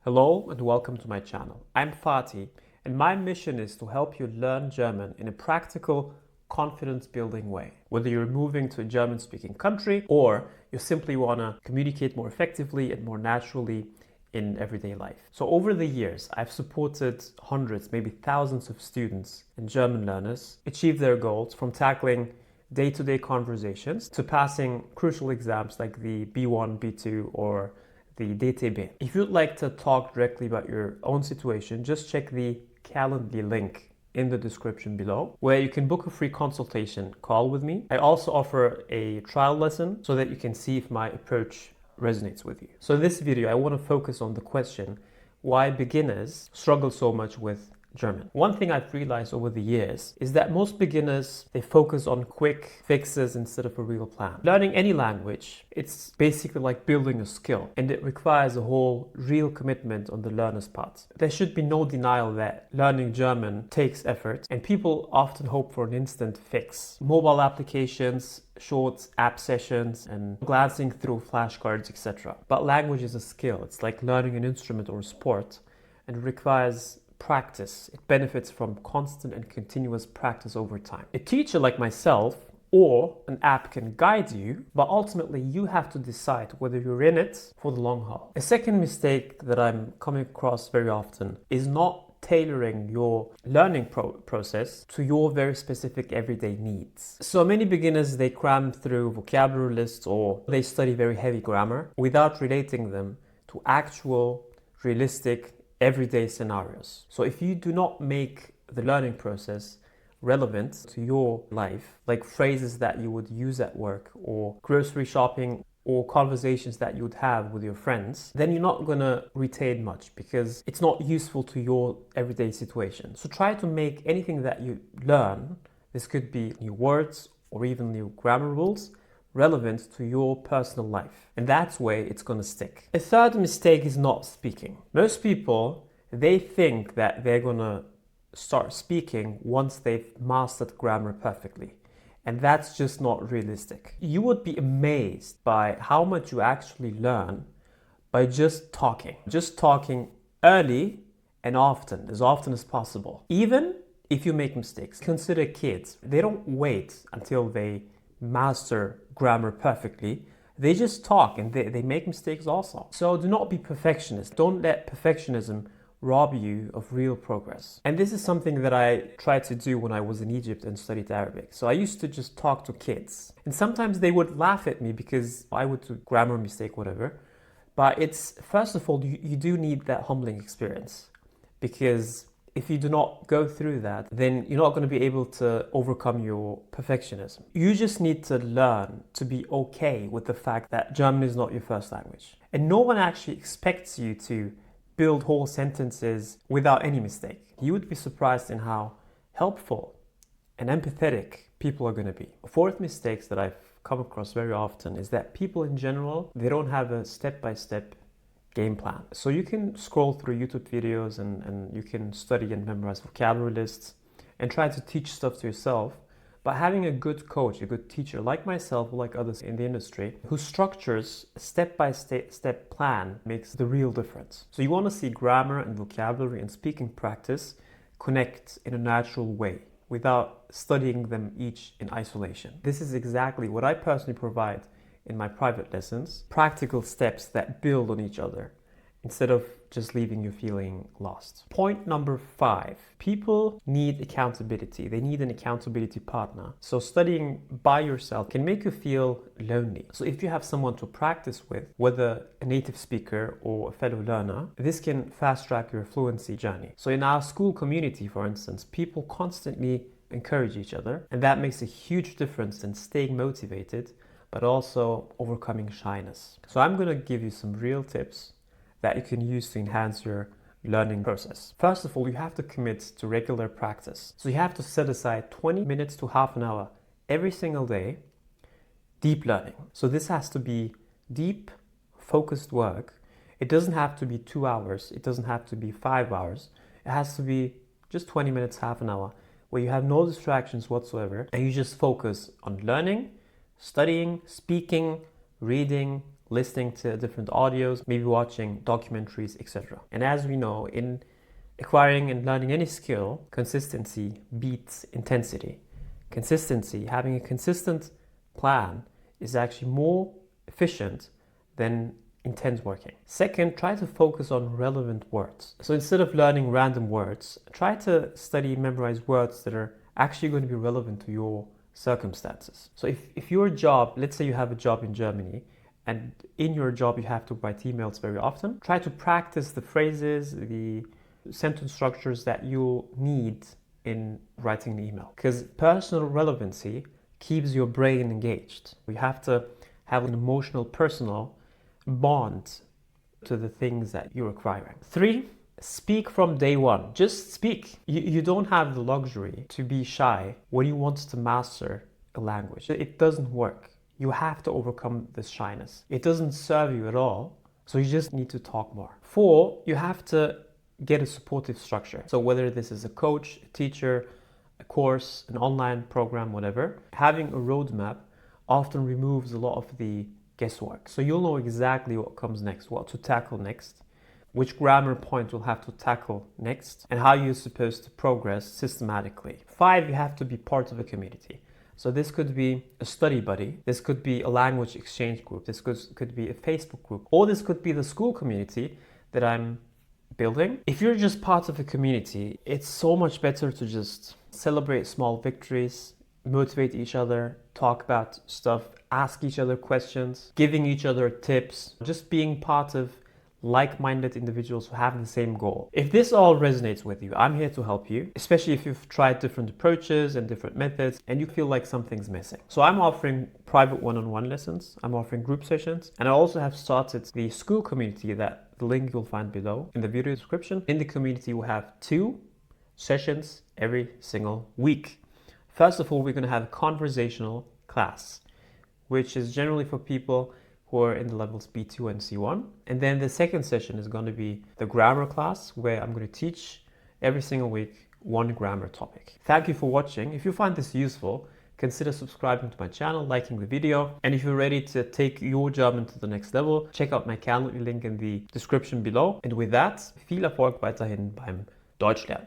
Hello and welcome to my channel. I'm Fatih and my mission is to help you learn German in a practical, confidence-building way. Whether you're moving to a German-speaking country or you simply want to communicate more effectively and more naturally in everyday life. So over the years, I've supported hundreds, maybe thousands of students and German learners achieve their goals, from tackling day-to-day conversations to passing crucial exams like the B1, B2 or the DTB. If you'd like to talk directly about your own situation, just check the Calendly link in the description below, where you can book a free consultation call with me. I also offer a trial lesson so that you can see if my approach resonates with you. So in this video, I want to focus on the question, why beginners struggle so much with German. One thing I've realized over the years is that most beginners, they focus on quick fixes instead of a real plan. Learning any language, it's basically like building a skill, and it requires a whole real commitment on the learner's part. There should be no denial that learning German takes effort, and people often hope for an instant fix. Mobile applications, short app sessions, and glancing through flashcards, etc. But language is a skill. It's like learning an instrument or a sport, and it requires practice. It benefits from constant and continuous practice over time. A teacher like myself or an app can guide you, but ultimately you have to decide whether you're in it for the long haul. A second mistake that I'm coming across very often is not tailoring your learning process to your very specific everyday needs. So many beginners, they cram through vocabulary lists or they study very heavy grammar without relating them to actual, realistic, everyday scenarios. So if you do not make the learning process relevant to your life, like phrases that you would use at work or grocery shopping or conversations that you would have with your friends, then you're not gonna retain much because it's not useful to your everyday situation. So try to make anything that you learn, this could be new words or even new grammar rules, relevant to your personal life. And that's where it's going to stick. A third mistake is not speaking. Most people, they think that they're going to start speaking once they've mastered grammar perfectly. And that's just not realistic. You would be amazed by how much you actually learn by just talking. Just talking early and often as possible. Even if you make mistakes. Consider kids. They don't wait until they master grammar perfectly. They just talk and they make mistakes also. So do not be perfectionist. Don't let perfectionism rob you of real progress. And this is something that I tried to do when I was in Egypt and studied Arabic. So I used to just talk to kids. And sometimes they would laugh at me because I would do grammar mistake, whatever. But it's, first of all, you do need that humbling experience, because if you do not go through that, then you're not going to be able to overcome your perfectionism. You just need to learn to be okay with the fact that German is not your first language. And no one actually expects you to build whole sentences without any mistake. You would be surprised in how helpful and empathetic people are going to be. Fourth mistake that I've come across very often is that people in general, they don't have a step-by-step game plan. So you can scroll through YouTube videos and you can study and memorize vocabulary lists and try to teach stuff to yourself. But having a good coach, a good teacher like myself or like others in the industry who structures a step-by-step plan makes the real difference. So you want to see grammar and vocabulary and speaking practice connect in a natural way without studying them each in isolation. This is exactly what I personally provide in my private lessons, practical steps that build on each other instead of just leaving you feeling lost. Point number 5, people need accountability. They need an accountability partner. So studying by yourself can make you feel lonely. So if you have someone to practice with, whether a native speaker or a fellow learner, this can fast track your fluency journey. So in our school community, for instance, people constantly encourage each other, and that makes a huge difference in staying motivated but also overcoming shyness. So I'm going to give you some real tips that you can use to enhance your learning process. First of all, you have to commit to regular practice. So you have to set aside 20 minutes to half an hour every single day, deep learning. So this has to be deep, focused work. It doesn't have to be 2 hours. It doesn't have to be 5 hours. It has to be just 20 minutes, half an hour, where you have no distractions whatsoever and you just focus on learning, studying, speaking, reading, listening to different audios, maybe watching documentaries, etc. And as we know, in acquiring and learning any skill, consistency beats intensity. Consistency, having a consistent plan, is actually more efficient than intense working. Second, try to focus on relevant words. So instead of learning random words, try to study and memorize words that are actually going to be relevant to your circumstances. So if your job, let's say you have a job in Germany, and in your job you have to write emails very often, try to practice the phrases, the sentence structures that you'll need in writing an email. Because personal relevancy keeps your brain engaged. You have to have an emotional, personal bond to the things that you're acquiring. 3, speak from day one. Just speak. You don't have the luxury to be shy when you want to master a language. It doesn't work. You have to overcome this shyness. It doesn't serve you at all, so you just need to talk more. 4, you have to get a supportive structure. So whether this is a coach, a teacher, a course, an online program, whatever, having a roadmap often removes a lot of the guesswork. So you'll know exactly what comes next, what to tackle next, which grammar point you'll have to tackle next, and how you're supposed to progress systematically. 5, you have to be part of a community. So this could be a study buddy, this could be a language exchange group, this could be a Facebook group, or this could be the school community that I'm building. If you're just part of a community, it's so much better to just celebrate small victories, motivate each other, talk about stuff, ask each other questions, giving each other tips, just being part of like-minded individuals who have the same goal. If this all resonates with you, I'm here to help you, especially if you've tried different approaches and different methods and you feel like something's missing. So I'm offering private one-on-one lessons, I'm offering group sessions, and I also have started the school community that the link you'll find below in the video description. In the community, we have 2 sessions every single week. First of all, we're going to have a conversational class, which is generally for people who are in the levels B2 and C1. And then the second session is going to be the grammar class, where I'm going to teach every single week one grammar topic. Thank you for watching. If you find this useful, consider subscribing to my channel, liking the video. And if you're ready to take your German to the next level, check out my Calendly link in the description below. And with that, viel Erfolg weiterhin beim Deutsch lernen.